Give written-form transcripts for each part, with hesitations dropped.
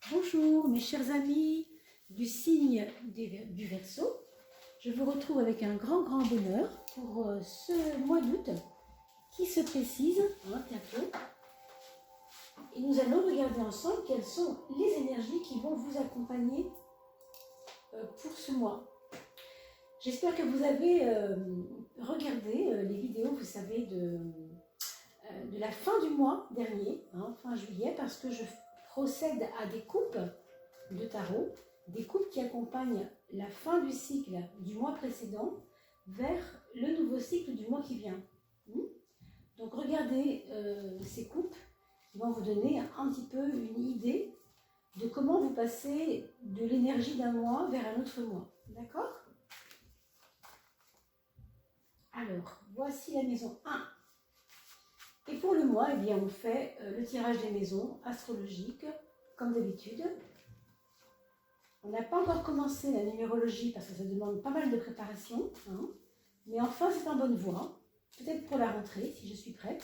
Bonjour mes chers amis du signe du Verseau. Je vous retrouve avec un grand bonheur pour ce mois d'août qui se précise bientôt. Et nous allons regarder ensemble quelles sont les énergies qui vont vous accompagner pour ce mois. J'espère que vous avez regardé les vidéos, vous savez, de la fin du mois dernier, fin juillet, parce que je procède à des coupes de tarot, des coupes qui accompagnent la fin du cycle du mois précédent vers le nouveau cycle du mois qui vient. Donc regardez ces coupes qui vont vous donner un petit peu une idée de comment vous passez de l'énergie d'un mois vers un autre mois. D'accord? Alors, voici la maison 1. Et pour le mois, eh bien, on fait le tirage des maisons astrologiques, comme d'habitude. On n'a pas encore commencé la numérologie parce que ça demande pas mal de préparation. Mais enfin, c'est en bonne voie. Peut-être pour la rentrée, si je suis prête.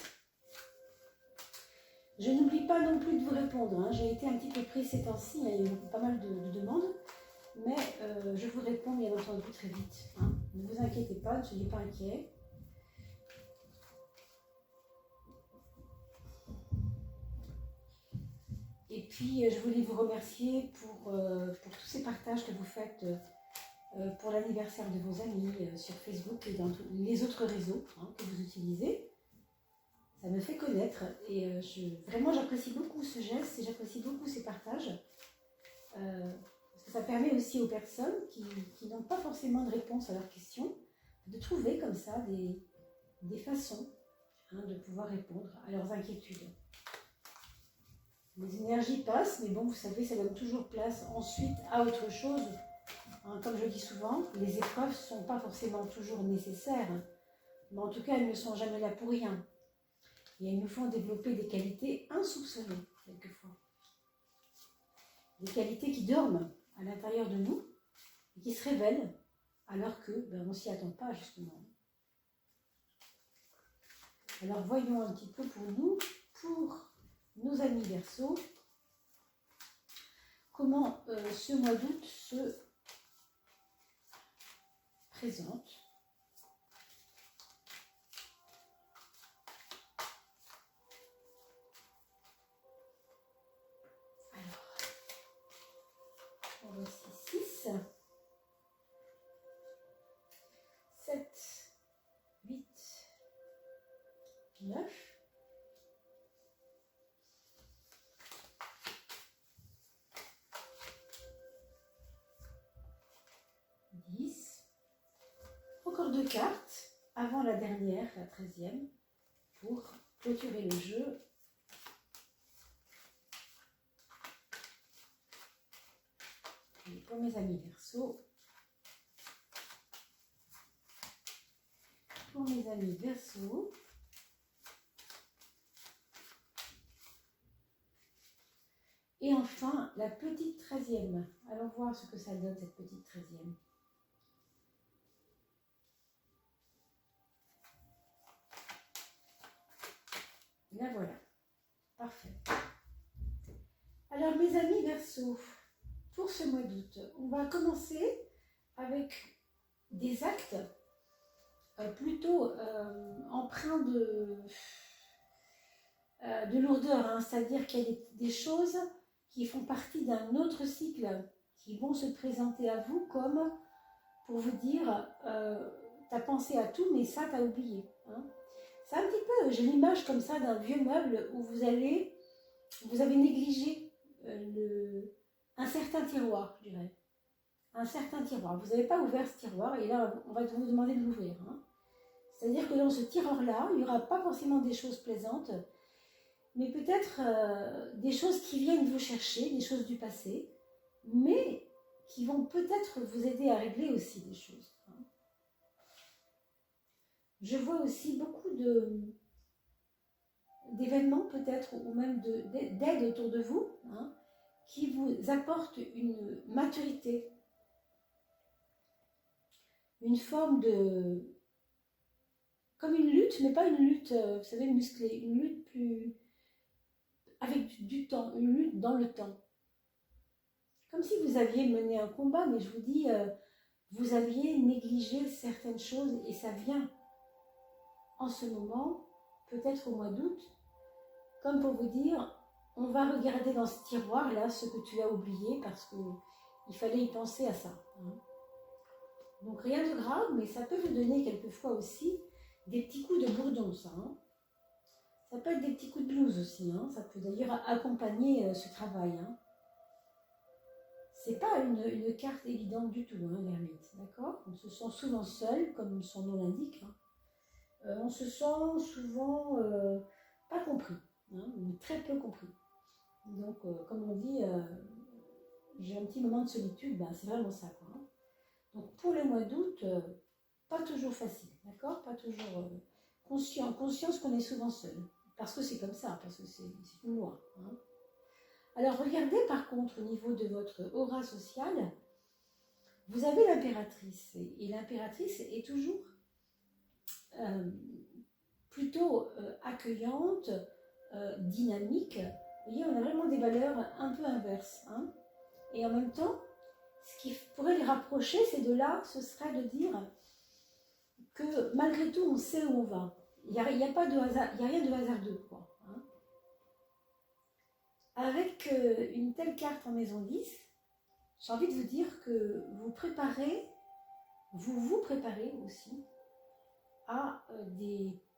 Je n'oublie pas non plus de vous répondre. J'ai été un petit peu prise ces temps-ci, il y a eu pas mal de demandes. Mais je vous réponds bien entendu très vite. Ne vous inquiétez pas, ne soyez pas inquiets. Et puis, je voulais vous remercier pour tous ces partages que vous faites pour l'anniversaire de vos amis sur Facebook et dans les autres réseaux que vous utilisez. Ça me fait connaître et vraiment j'apprécie beaucoup ce geste et j'apprécie beaucoup ces partages parce que ça permet aussi aux personnes qui n'ont pas forcément de réponse à leurs questions de trouver comme ça des façons de pouvoir répondre à leurs inquiétudes. Les énergies passent, mais bon, vous savez, ça donne toujours place ensuite à autre chose. Comme je dis souvent, les épreuves ne sont pas forcément toujours nécessaires, mais en tout cas, elles ne sont jamais là pour rien. Et elles nous font développer des qualités insoupçonnées, quelquefois. Des qualités qui dorment à l'intérieur de nous et qui se révèlent alors que on ne s'y attend pas, justement. Alors, voyons un petit peu pour nous, pour nos amis Verseaux, comment ce mois d'août se présente. Alors, voici 6, 7, 8, 9, 10, encore 2 cartes avant la dernière, la 13e, pour clôturer le jeu. Et pour mes amis Verseaux, et enfin la petite 13e. Allons voir ce que ça donne cette petite 13e. La voilà, parfait. Alors mes amis Verseaux, pour ce mois d'août, on va commencer avec des actes plutôt empreints de lourdeur, c'est-à-dire qu'il y a des choses qui font partie d'un autre cycle qui vont se présenter à vous comme pour vous dire t'as pensé à tout mais ça t'as oublié. C'est un petit peu, j'ai l'image comme ça d'un vieux meuble où vous avez négligé un certain tiroir, je dirais. Un certain tiroir. Vous n'avez pas ouvert ce tiroir et là, on va vous demander de l'ouvrir. C'est-à-dire que dans ce tiroir-là, il n'y aura pas forcément des choses plaisantes, mais peut-être des choses qui viennent vous chercher, des choses du passé, mais qui vont peut-être vous aider à régler aussi des choses. Je vois aussi beaucoup d'événements peut-être, ou même d'aide autour de vous, qui vous apportent une maturité, une forme de... comme une lutte, mais pas une lutte, vous savez, musclée, une lutte plus... avec du temps, une lutte dans le temps. comme si vous aviez mené un combat, mais je vous dis, vous aviez négligé certaines choses et ça vient en ce moment, peut-être au mois d'août, comme pour vous dire, on va regarder dans ce tiroir-là ce que tu as oublié parce qu'il fallait y penser à ça. Hein. Donc rien de grave, mais ça peut vous donner quelquefois aussi des petits coups de bourdon, ça. Hein. Ça peut être des petits coups de blues aussi, hein. Ça peut d'ailleurs accompagner ce travail. Hein. C'est pas une carte évidente du tout, hein, l'ermite, d'accord? On se sent souvent seul, comme son nom l'indique. Hein. On se sent souvent pas compris, hein, ou très peu compris. Donc, comme on dit, j'ai un petit moment de solitude, ben, c'est vraiment ça, quoi. Hein. Donc, pour le mois d'août, pas toujours facile, d'accord? Pas toujours conscience qu'on est souvent seul, parce que c'est comme ça, parce que c'est une loi. Hein. Alors, regardez par contre au niveau de votre aura sociale, vous avez l'impératrice, et l'impératrice est toujours plutôt accueillante, dynamique. Vous voyez, on a vraiment des valeurs un peu inverses. Hein. Et en même temps, ce qui pourrait les rapprocher, ces deux-là, ce serait de dire que malgré tout, on sait où on va. Il n'y a pas de hasard, il n'y a rien de hasardeux, quoi. Hein. Avec une telle carte en maison 10, j'ai envie de vous dire que vous vous préparez aussi à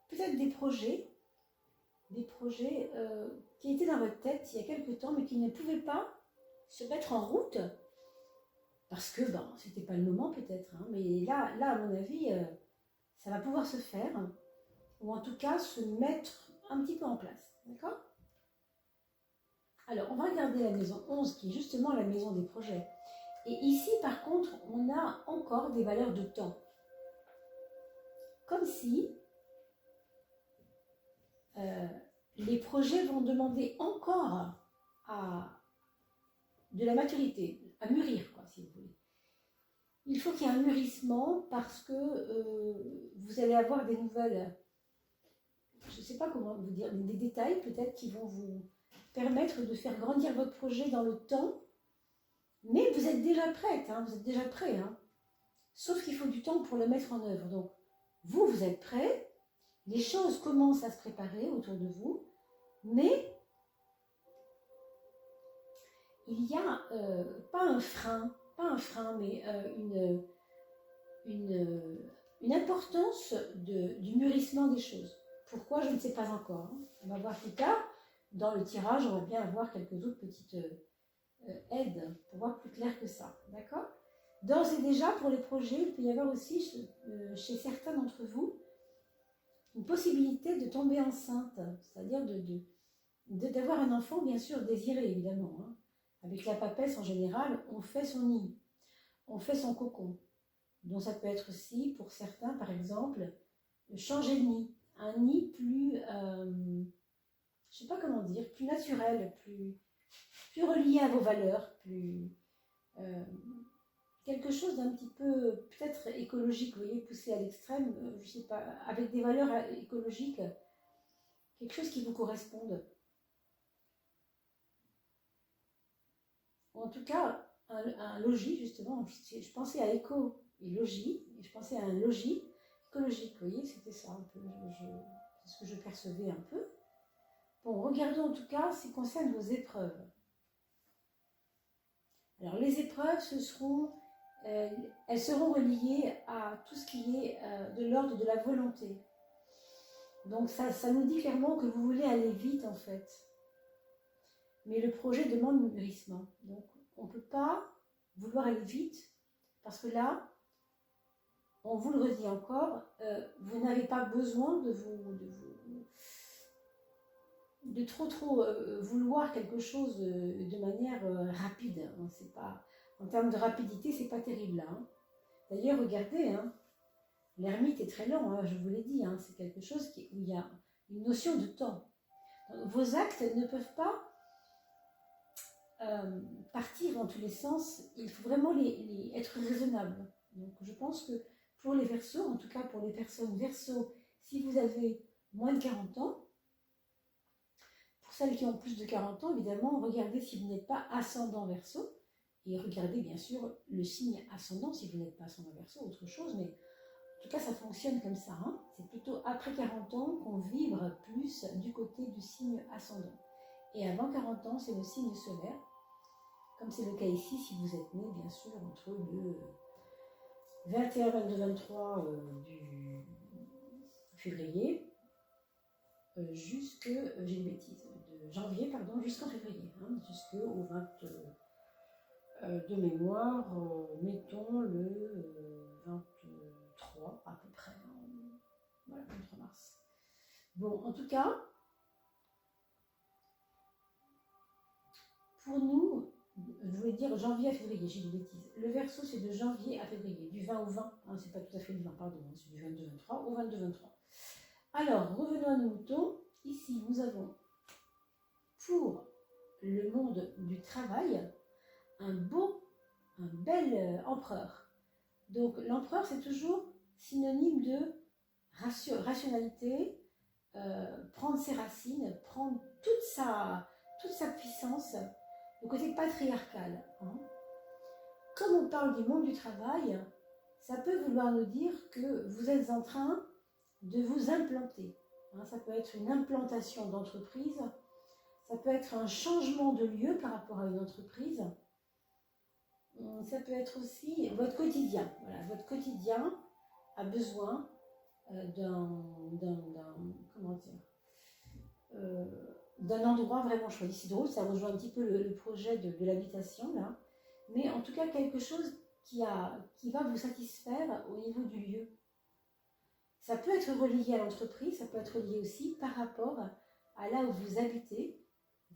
peut-être des projets qui étaient dans votre tête il y a quelque temps, mais qui ne pouvaient pas se mettre en route parce que c'était pas le moment peut-être. Hein, mais là, à mon avis, ça va pouvoir se faire, ou en tout cas se mettre un petit peu en place. D'accord? Alors, on va regarder la maison 11, qui est justement la maison des projets. Et ici, par contre, on a encore des valeurs de temps. Comme si les projets vont demander encore de la maturité, à mûrir, quoi, si vous voulez. Il faut qu'il y ait un mûrissement parce que vous allez avoir des nouvelles, je ne sais pas comment vous dire, des détails peut-être qui vont vous permettre de faire grandir votre projet dans le temps, mais vous êtes déjà prête, hein, vous êtes déjà prêt, hein, sauf qu'il faut du temps pour le mettre en œuvre. Donc, vous êtes prêt, les choses commencent à se préparer autour de vous, mais il n'y a pas un frein, mais une importance du mûrissement des choses. Pourquoi, je ne sais pas encore. Hein. On va voir plus tard. Dans le tirage, on va bien avoir quelques autres petites aides pour voir plus clair que ça. D'accord? D'ores et déjà, pour les projets, il peut y avoir aussi chez certains d'entre vous une possibilité de tomber enceinte, c'est-à-dire d'avoir un enfant, bien sûr, désiré, évidemment. Hein. Avec la papesse, en général, on fait son nid, on fait son cocon. Donc ça peut être aussi, pour certains, par exemple, changer de nid. Un nid plus, je ne sais pas comment dire, plus naturel, plus relié à vos valeurs, plus quelque chose d'un petit peu, peut-être écologique, vous voyez, poussé à l'extrême, je ne sais pas, avec des valeurs écologiques, quelque chose qui vous corresponde. En tout cas, un logis, justement, je pensais à éco et logis, et je pensais à un logis écologique, vous voyez, c'était ça un peu, c'est ce que je percevais un peu. Bon, regardons en tout cas ce qui concerne vos épreuves. Alors, les épreuves, elles seront reliées à tout ce qui est de l'ordre de la volonté. Donc, ça nous dit clairement que vous voulez aller vite, en fait. Mais le projet demande mûrissement. Donc, on ne peut pas vouloir aller vite, parce que là, on vous le redit encore, vous n'avez pas besoin de trop vouloir quelque chose de manière rapide. Hein. C'est pas, en termes de rapidité, c'est pas terrible là. Hein. D'ailleurs, regardez, hein, l'ermite est très lent, hein, je vous l'ai dit, hein, c'est quelque chose où il y a une notion de temps. Donc, vos actes ne peuvent pas partir dans tous les sens, il faut vraiment être raisonnable. Donc je pense que pour les Verseaux, en tout cas pour les personnes Verseaux, si vous avez moins de 40 ans, pour celles qui ont plus de 40 ans, évidemment, regardez si vous n'êtes pas ascendant Verseau, Et regardez bien sûr le signe ascendant, si vous n'êtes pas ascendant Verseau, autre chose, mais en tout cas ça fonctionne comme ça. Hein. C'est plutôt après 40 ans qu'on vibre plus du côté du signe ascendant. Et avant 40 ans, c'est le signe solaire, comme c'est le cas ici, si vous êtes né bien sûr entre le 21, 22, 23 du février, j'ai une bêtise, de janvier, pardon, jusqu'en février, hein, jusqu'au 20, de mémoire, mettons le 23 à peu près, hein, voilà, 23 mars. Bon, en tout cas, pour nous, je voulais dire janvier à février, j'ai des bêtises. Le Verseau, c'est de janvier à février, du 20 au 20, hein, c'est pas tout à fait le 20, pardon, hein, c'est du 22-23 au 22-23. Alors, revenons à nos moutons. Ici, nous avons pour le monde du travail un bel empereur. Donc, l'empereur, c'est toujours synonyme de rationalité, prendre ses racines, prendre toute sa puissance, le côté patriarcal. Hein. Comme on parle du monde du travail, ça peut vouloir nous dire que vous êtes en train de vous implanter. Hein, ça peut être une implantation d'entreprise, ça peut être un changement de lieu par rapport à une entreprise, ça peut être aussi votre quotidien. Voilà, votre quotidien a besoin d'un endroit vraiment choisi. C'est drôle, ça rejoint un petit peu le projet de l'habitation là, mais en tout cas quelque chose qui va vous satisfaire au niveau du lieu. Ça peut être relié à l'entreprise, ça peut être relié aussi par rapport à là où vous habitez,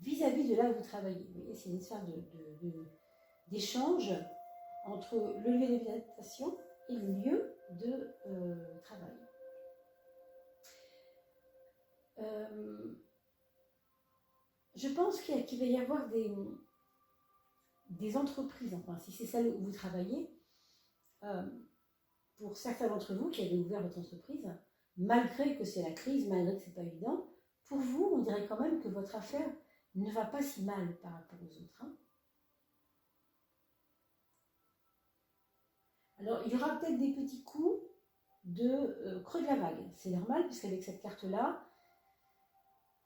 vis-à-vis de là où vous travaillez. Vous voyez, c'est une histoire d'échange entre le lieu d'habitation et le lieu de travail. Je pense qu'il va y avoir des entreprises, enfin si c'est celle où vous travaillez, pour certains d'entre vous qui avez ouvert votre entreprise, malgré que c'est la crise, malgré que c'est pas évident, pour vous, on dirait quand même que votre affaire ne va pas si mal par rapport aux autres. Hein. Alors, il y aura peut-être des petits coups de creux de la vague. C'est normal, puisqu'avec cette carte-là,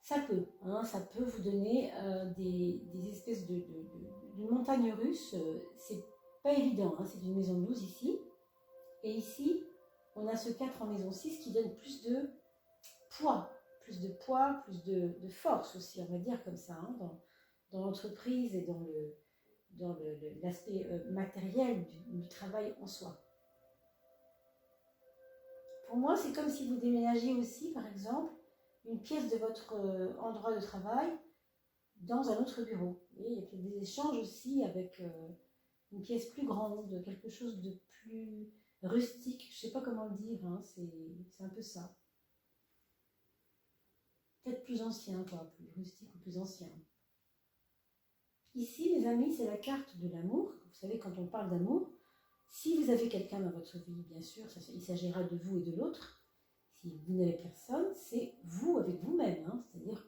ça peut vous donner des espèces de montagnes russes. C'est pas évident, hein, c'est une maison de 12 ici. Et ici, on a ce 4 en maison 6 qui donne plus de poids, plus de force aussi, on va dire comme ça, hein, dans l'entreprise et dans l'aspect matériel du travail en soi. Pour moi, c'est comme si vous déménagiez aussi, par exemple, une pièce de votre endroit de travail dans un autre bureau. Et il y a peut-être des échanges aussi avec une pièce plus grande, quelque chose de plus rustique, je ne sais pas comment le dire, hein, c'est un peu ça. Peut-être plus ancien, quoi, plus rustique ou plus ancien. Ici, mes amis, c'est la carte de l'amour. Vous savez, quand on parle d'amour, si vous avez quelqu'un dans votre vie, bien sûr, il s'agira de vous et de l'autre. Si vous n'avez personne, c'est vous avec vous-même. Hein, c'est-à-dire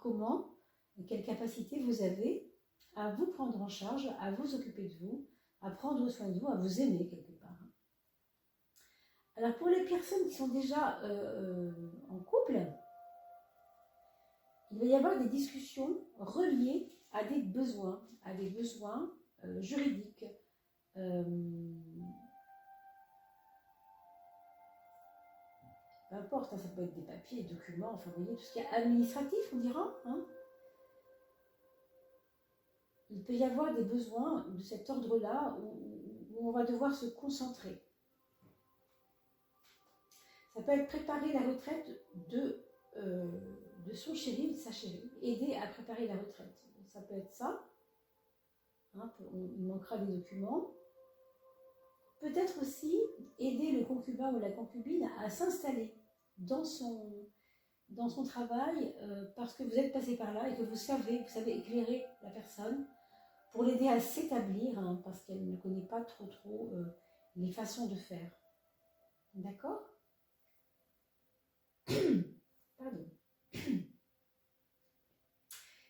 quelle capacité vous avez à vous prendre en charge, à vous occuper de vous, à prendre soin de vous, à vous aimer quelque part. Alors pour les personnes qui sont déjà en couple, il va y avoir des discussions reliées à des besoins juridiques, peu importe, hein, ça peut être des papiers, des documents, enfin vous voyez, tout ce qui est administratif, on dira. Hein. Il peut y avoir des besoins de cet ordre-là où on va devoir se concentrer. Ça peut être préparer la retraite de son chéri ou de sa chérie, aider à préparer la retraite. Ça peut être ça. Hein, il manquera des documents. Peut-être aussi aider le concubin ou la concubine à s'installer dans son travail parce que vous êtes passé par là et que vous savez éclairer la personne pour l'aider à s'établir hein, parce qu'elle ne connaît pas trop les façons de faire. D'accord ? Pardon.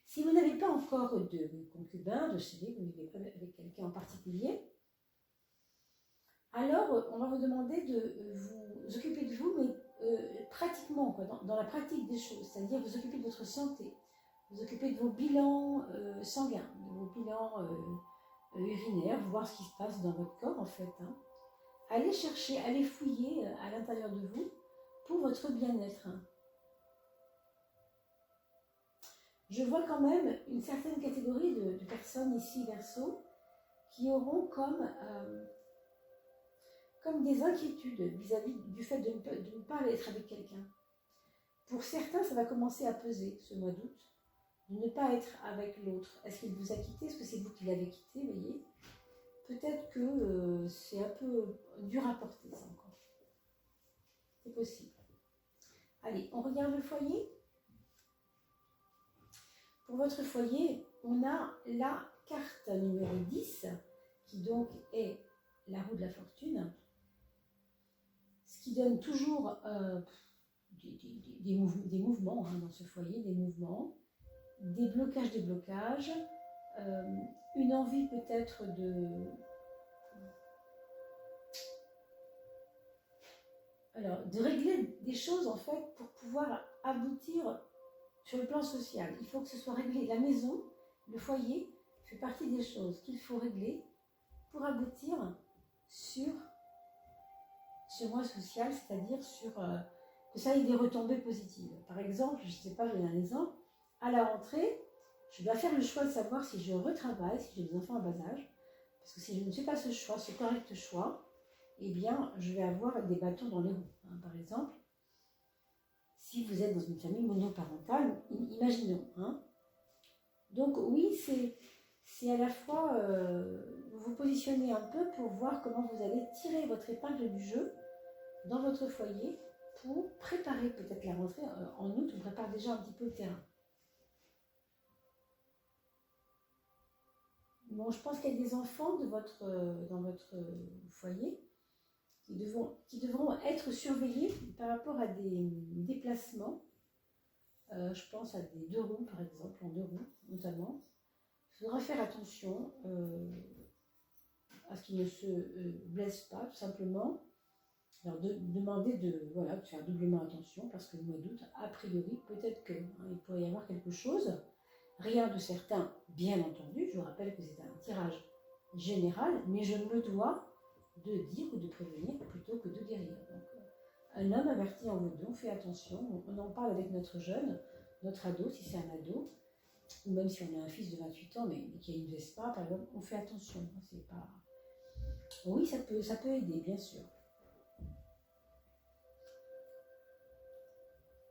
Si vous n'avez pas encore de concubin, de chéri, vous ne vivez pas avec quelqu'un en particulier, alors on va vous demander de vous occuper de vous, mais pratiquement, quoi, dans la pratique des choses, c'est-à-dire vous occuper de votre santé, vous occuper de vos bilans sanguins, de vos bilans urinaires, voir ce qui se passe dans votre corps en fait. Hein. Allez chercher, allez fouiller à l'intérieur de vous pour votre bien-être. Je vois quand même une certaine catégorie de personnes ici, Verseau, qui auront comme des inquiétudes vis-à-vis du fait de ne pas être avec quelqu'un. Pour certains, ça va commencer à peser ce mois d'août, de ne pas être avec l'autre. Est-ce qu'il vous a quitté? Est-ce que c'est vous qui l'avez quitté? Voyez, peut-être que c'est un peu dur à porter, ça encore. C'est possible. Allez, on regarde le foyer. Pour votre foyer, on a la carte numéro 10, qui donc est la roue de la fortune, ce qui donne toujours des mouvements hein, dans ce foyer, des mouvements, des blocages, une envie peut-être de régler des choses en fait pour pouvoir aboutir sur le plan social. Il faut que ce soit réglé. La maison, le foyer, fait partie des choses qu'il faut régler pour aboutir sur ce mois social, c'est-à-dire sur que ça ait des retombées positives. Par exemple, je ne sais pas, je donne un exemple, à la rentrée, je dois faire le choix de savoir si je retravaille, si j'ai des enfants en bas âge, parce que si je ne fais pas ce choix, ce correct choix, eh bien, je vais avoir des bâtons dans les roues. Hein, par exemple, si vous êtes dans une famille monoparentale, imaginons. Hein. Donc oui, c'est à la fois vous positionner un peu pour voir comment vous allez tirer votre épingle du jeu dans votre foyer pour préparer peut-être la rentrée. En août, on prépare déjà un petit peu le terrain. Bon, je pense qu'il y a des enfants dans votre foyer qui devront être surveillés par rapport à des déplacements. Je pense à des 2 roues, par exemple, en 2 roues notamment. Il faudra faire attention à ce qu'ils ne se blessent pas, tout simplement. Alors, demander de faire doublement attention, parce que le mois d'août, a priori, peut-être qu'il pourrait y avoir quelque chose. Rien de certain, bien entendu. Je vous rappelle que c'est un tirage général, mais je me dois de dire ou de prévenir plutôt que de guérir. Donc, un homme averti en vaut 2, on fait attention, on en parle avec notre jeune, notre ado, si c'est un ado, ou même si on a un fils de 28 ans, mais qui a une Vespa, par exemple, on fait attention. C'est pas... Oui, ça peut aider, bien sûr.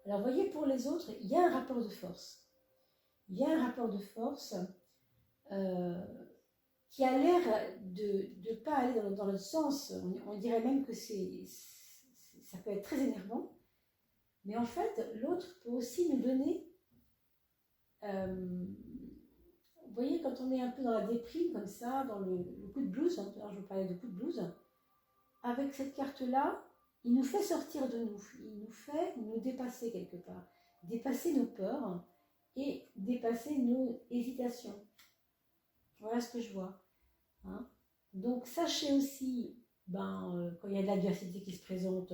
Alors, vous voyez, pour les autres, il y a un rapport de force. Il y a un rapport de force qui a l'air de ne pas aller dans le sens, on dirait même que ça peut être très énervant, mais en fait, l'autre peut aussi nous donner, vous voyez, quand on est un peu dans la déprime, comme ça, dans le coup de blues, hein, alors je vous parlais de coup de blues, avec cette carte-là, il nous fait sortir de nous, il nous fait nous dépasser quelque part, dépasser nos peurs et dépasser nos hésitations. Voilà ce que je vois. Hein. Donc sachez aussi, quand il y a de l'adversité qui se présente,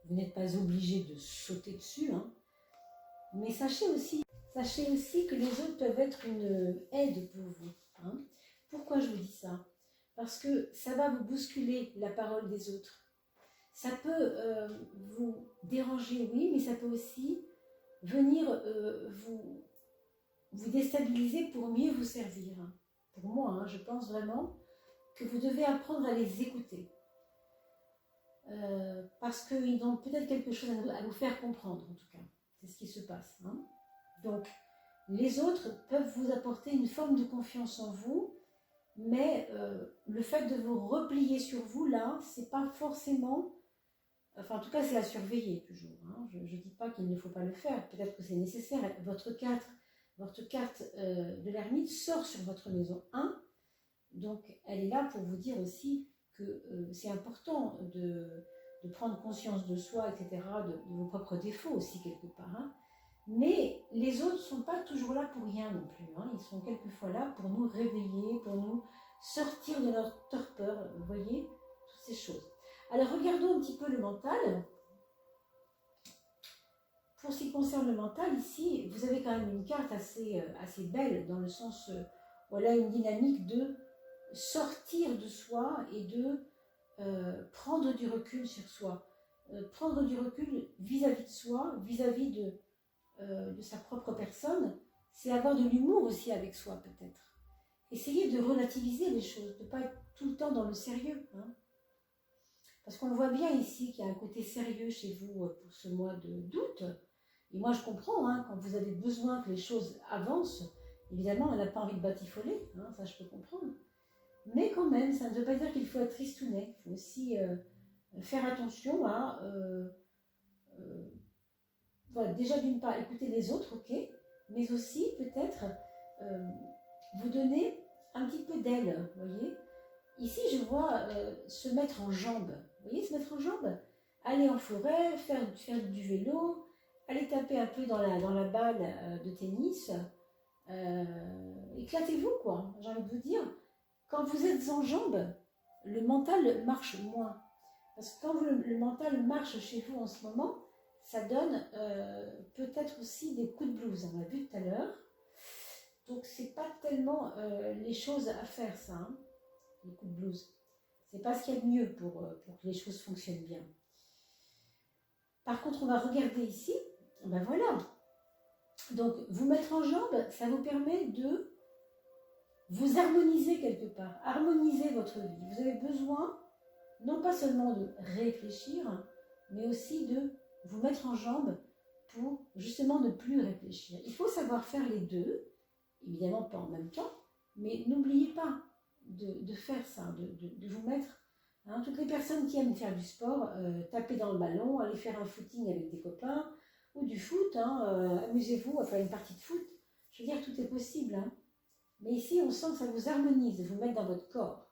vous n'êtes pas obligé de sauter dessus, hein. Mais sachez aussi que les autres peuvent être une aide pour vous. Hein. Pourquoi je vous dis ça? Parce que ça va vous bousculer la parole des autres. Ça peut vous déranger, oui, mais ça peut aussi venir vous déstabiliser pour mieux vous servir. Pour moi, hein, je pense vraiment que vous devez apprendre à les écouter. Parce qu'ils ont peut-être quelque chose à vous faire comprendre, en tout cas. C'est ce qui se passe. Hein. Donc, les autres peuvent vous apporter une forme de confiance en vous, mais le fait de vous replier sur vous, là, c'est pas forcément... Enfin, en tout cas, c'est à surveiller toujours. Hein. Je ne dis pas qu'il ne faut pas le faire. Peut-être que c'est nécessaire. Votre carte de l'ermite sort sur votre maison 1. Donc, elle est là pour vous dire aussi que c'est important de prendre conscience de soi, etc., de vos propres défauts aussi, quelque part. Hein. Mais les autres ne sont pas toujours là pour rien non plus. Hein. Ils sont quelquefois là pour nous réveiller, pour nous sortir de notre torpeur, vous voyez, toutes ces choses. Alors regardons un petit peu le mental. Pour ce qui concerne le mental, ici, vous avez quand même une carte assez belle, dans le sens, voilà, une dynamique de sortir de soi et de prendre du recul sur soi. Prendre du recul vis-à-vis de soi, vis-à-vis de sa propre personne, c'est avoir de l'humour aussi avec soi peut-être. Essayez de relativiser les choses, de ne pas être tout le temps dans le sérieux. Hein. Parce qu'on voit bien ici qu'il y a un côté sérieux chez vous pour ce mois d'août. Et moi je comprends, hein, quand vous avez besoin que les choses avancent, évidemment on n'a pas envie de batifoler, hein, ça je peux comprendre. Mais quand même, ça ne veut pas dire qu'il faut être tristounet. Il faut aussi faire attention à... voilà, déjà d'une part, écouter les autres, ok, mais aussi peut-être vous donner un petit peu d'aile, vous voyez. Ici, je vois se mettre en jambe. Vous voyez, se mettre en jambe, aller en forêt, faire du vélo, aller taper un peu dans la balle de tennis. Éclatez-vous, quoi, j'ai envie de vous dire. Quand vous êtes en jambes, le mental marche moins. Parce que quand le mental marche chez vous en ce moment, ça donne peut-être aussi des coups de blues. On l'a vu tout à l'heure. Donc, c'est pas tellement les choses à faire, ça, hein, les coups de blues. C'est pas ce qu'il y a de mieux pour que les choses fonctionnent bien. Par contre, on va regarder ici. Ben voilà. Donc, vous mettre en jambes, ça vous permet de vous harmoniser quelque part, harmoniser votre vie. Vous avez besoin, non pas seulement de réfléchir, mais aussi de vous mettre en jambes pour justement ne plus réfléchir. Il faut savoir faire les deux, évidemment pas en même temps, mais n'oubliez pas de faire ça, de vous mettre, hein, toutes les personnes qui aiment faire du sport, taper dans le ballon, aller faire un footing avec des copains, ou du foot, hein, amusez-vous à faire une partie de foot. Je veux dire, tout est possible, hein. Mais ici, on sent que ça vous harmonise, de vous mettre dans votre corps.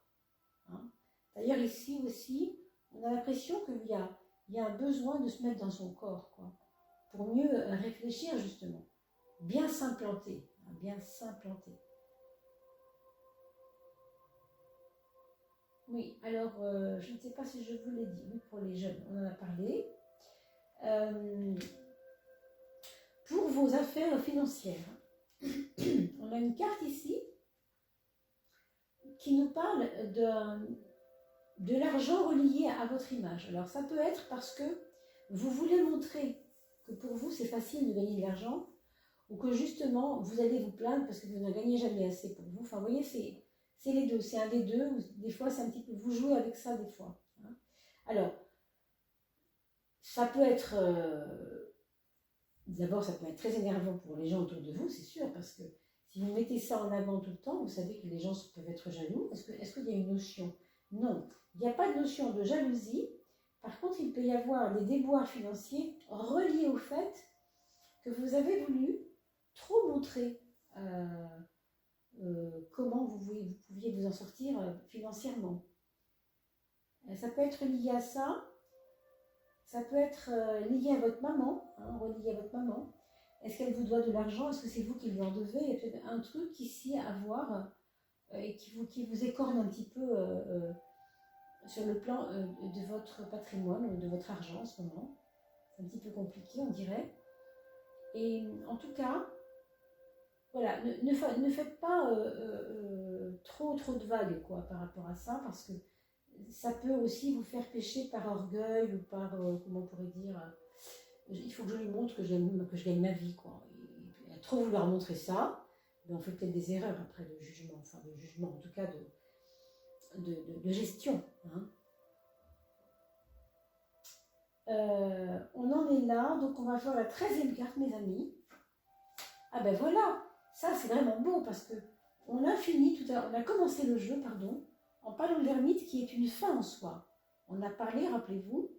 Hein. D'ailleurs, ici aussi, on a l'impression qu'il y a un besoin de se mettre dans son corps, quoi, pour mieux réfléchir, justement. Bien s'implanter, hein, bien s'implanter. Oui, alors, je ne sais pas si je vous l'ai dit, oui, pour les jeunes, on en a parlé. Pour vos affaires financières, on a une carte ici qui nous parle de l'argent relié à votre image. Alors ça peut être parce que vous voulez montrer que pour vous c'est facile de gagner de l'argent, ou que justement vous allez vous plaindre parce que vous ne gagnez jamais assez pour vous. Enfin vous voyez, c'est les deux, c'est un des deux, ou des fois c'est un petit peu, vous jouez avec ça des fois. Hein. Alors, ça peut être... D'abord, ça peut être très énervant pour les gens autour de vous, c'est sûr, parce que si vous mettez ça en avant tout le temps, vous savez que les gens peuvent être jaloux. Est-ce qu'il y a une notion? Non, il n'y a pas de notion de jalousie. Par contre, il peut y avoir des déboires financiers reliés au fait que vous avez voulu trop montrer comment vous pouviez vous en sortir financièrement. Ça peut être lié à ça. Ça peut être lié à votre maman, hein, relié à votre maman. Est-ce qu'elle vous doit de l'argent? Est-ce que c'est vous qui lui en devez? Il y a peut-être un truc ici à voir et qui vous écorne un petit peu sur le plan de votre patrimoine ou de votre argent en ce moment. C'est un petit peu compliqué, on dirait. Et en tout cas, voilà, ne faites pas trop de vagues quoi, par rapport à ça, parce que ça peut aussi vous faire pécher par orgueil ou par, comment on pourrait dire, il faut que je lui montre que je gagne ma vie, quoi. Et à trop vouloir montrer ça, mais on fait peut-être des erreurs après de jugement, en tout cas de gestion. Hein. On en est là, donc on va voir la 13e carte, mes amis. Ah ben voilà, ça c'est vraiment beau parce que on a commencé le jeu, en parlant de l'ermite qui est une fin en soi. On a parlé, rappelez-vous,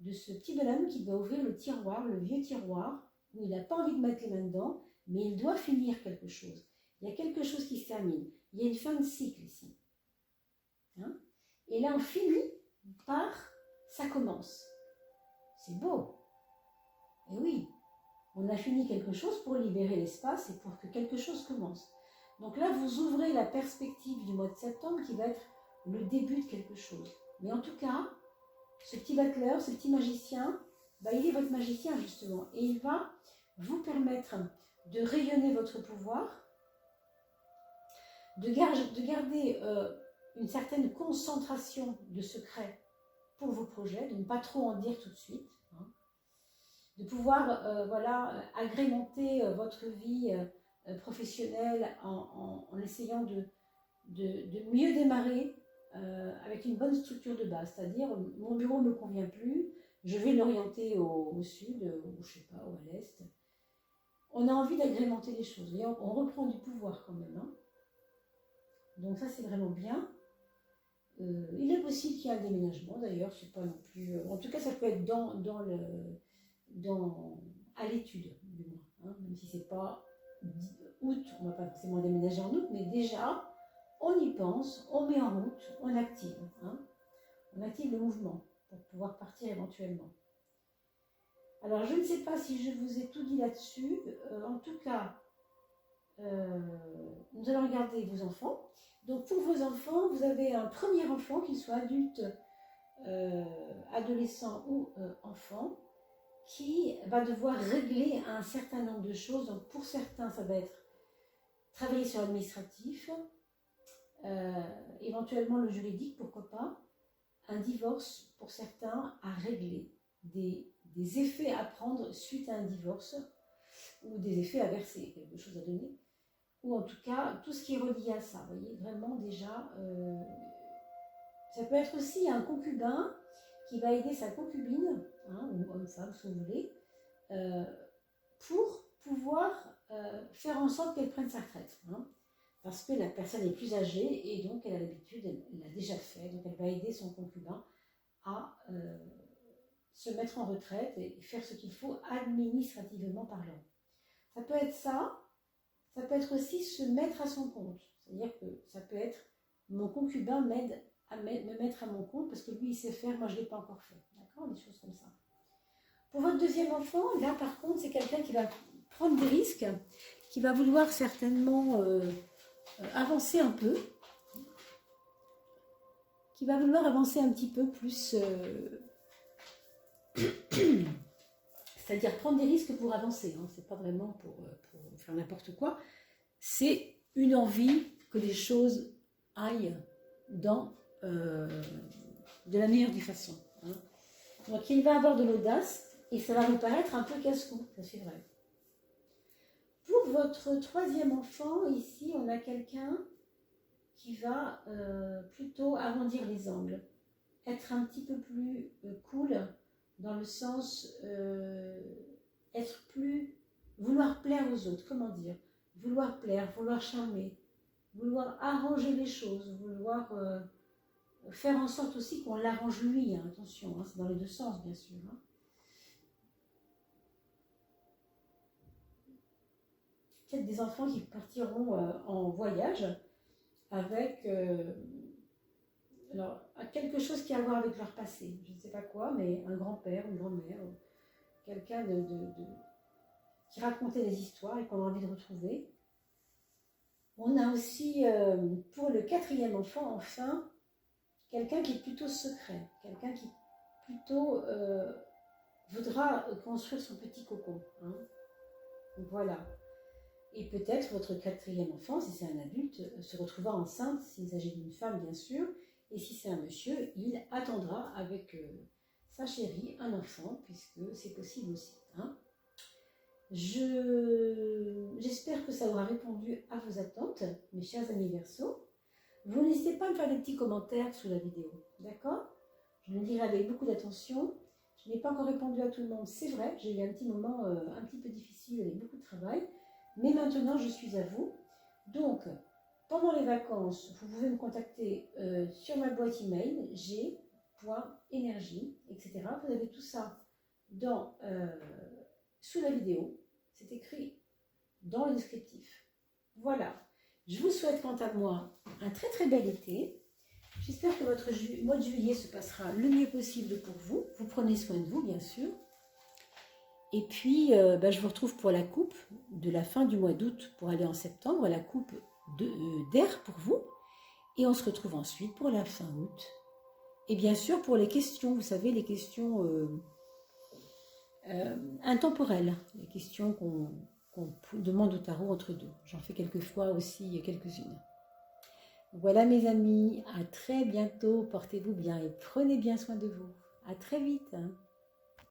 de ce petit bonhomme qui doit ouvrir le tiroir, le vieux tiroir, où il n'a pas envie de mettre les mains dedans, mais il doit finir quelque chose. Il y a quelque chose qui se termine. Il y a une fin de cycle ici. Hein? Et là, on finit par ça commence. C'est beau. Et oui, on a fini quelque chose pour libérer l'espace et pour que quelque chose commence. Donc là, vous ouvrez la perspective du mois de septembre qui va être le début de quelque chose. Mais en tout cas, ce petit battleur, ce petit magicien, il est votre magicien justement. Et il va vous permettre de rayonner votre pouvoir, de garder une certaine concentration de secrets pour vos projets, de ne pas trop en dire tout de suite, hein, de pouvoir agrémenter votre vie professionnelle en essayant de mieux démarrer avec une bonne structure de base, c'est-à-dire mon bureau ne me convient plus, je vais l'orienter au sud, ou je sais pas, ou à l'est. On a envie d'agrémenter les choses, et on reprend du pouvoir quand même, hein. Donc ça c'est vraiment bien. Il est possible qu'il y ait un déménagement d'ailleurs, c'est pas non plus. En tout cas, ça peut être à l'étude du moins, hein, même si c'est pas août, on va pas forcément déménager en août, mais déjà on y pense, on met en route, on active, hein. On active le mouvement pour pouvoir partir éventuellement. Alors je ne sais pas si je vous ai tout dit là-dessus, en tout cas, nous allons regarder vos enfants. Donc pour vos enfants, vous avez un premier enfant, qu'il soit adulte, adolescent ou enfant, qui va devoir régler un certain nombre de choses. Donc pour certains, ça va être travailler sur l'administratif, éventuellement le juridique, pourquoi pas, un divorce pour certains à régler, des effets à prendre suite à un divorce, ou des effets à verser, quelque chose à donner, ou en tout cas tout ce qui est relié à ça, vous voyez, vraiment déjà, ça peut être aussi un concubin qui va aider sa concubine, hein, ou homme-femme si vous voulez, pour pouvoir faire en sorte qu'elle prenne sa retraite, hein, parce que la personne est plus âgée et donc elle a l'habitude, elle l'a déjà fait, donc elle va aider son concubin à se mettre en retraite et faire ce qu'il faut administrativement parlant. Ça peut être ça. Ça peut être aussi se mettre à son compte. C'est-à-dire que ça peut être mon concubin m'aide à me mettre à mon compte parce que lui il sait faire, moi je ne l'ai pas encore fait. D'accord? Des choses comme ça. Pour votre deuxième enfant, là par contre, c'est quelqu'un qui va prendre des risques, qui va vouloir certainement avancer un peu, qui va vouloir avancer un petit peu plus. C'est-à-dire prendre des risques pour avancer, hein. C'est pas vraiment pour faire n'importe quoi, c'est une envie que les choses aillent dans de la meilleure des façons, hein. Donc il va avoir de l'audace et ça va vous paraître un peu casse-cou, ça c'est vrai. Pour votre troisième enfant, ici on a quelqu'un qui va plutôt arrondir les angles, être un petit peu plus cool, dans le sens être plus, vouloir plaire aux autres, comment dire, vouloir plaire, vouloir charmer, vouloir arranger les choses, vouloir faire en sorte aussi qu'on l'arrange lui, hein, attention, hein, c'est dans les deux sens bien sûr, hein. Peut-être des enfants qui partiront en voyage avec alors, quelque chose qui a à voir avec leur passé, je ne sais pas quoi, mais un grand-père, une grand-mère, quelqu'un qui racontait des histoires et qu'on a envie de retrouver. On a aussi, pour le quatrième enfant, enfin, quelqu'un qui est plutôt secret, quelqu'un qui plutôt voudra construire son petit cocon, hein. Donc voilà. Et peut-être votre quatrième enfant, si c'est un adulte, se retrouvera enceinte, s'il s'agit d'une femme bien sûr, et si c'est un monsieur, il attendra avec sa chérie un enfant, puisque c'est possible aussi, hein. J'espère que ça aura répondu à vos attentes, mes chers amis Verseaux. Vous n'hésitez pas à me faire des petits commentaires sous la vidéo, d'accord? Je le lirai avec beaucoup d'attention. Je n'ai pas encore répondu à tout le monde, c'est vrai, j'ai eu un petit moment un petit peu difficile avec beaucoup de travail, mais maintenant je suis à vous. Donc, pendant les vacances, vous pouvez me contacter sur ma boîte email g.energie, etc. Vous avez tout ça sous la vidéo. C'est écrit dans le descriptif. Voilà. Je vous souhaite quant à moi un très très bel été. J'espère que votre mois de juillet se passera le mieux possible pour vous. Vous prenez soin de vous, bien sûr. Et puis, je vous retrouve pour la coupe de la fin du mois d'août pour aller en septembre. La coupe d'air pour vous. Et on se retrouve ensuite pour la fin août. Et bien sûr pour les questions, vous savez, les questions intemporelles, les questions qu'on demande au tarot entre deux. J'en fais quelquefois aussi quelques-unes. Voilà mes amis, à très bientôt, portez-vous bien et prenez bien soin de vous. À très vite.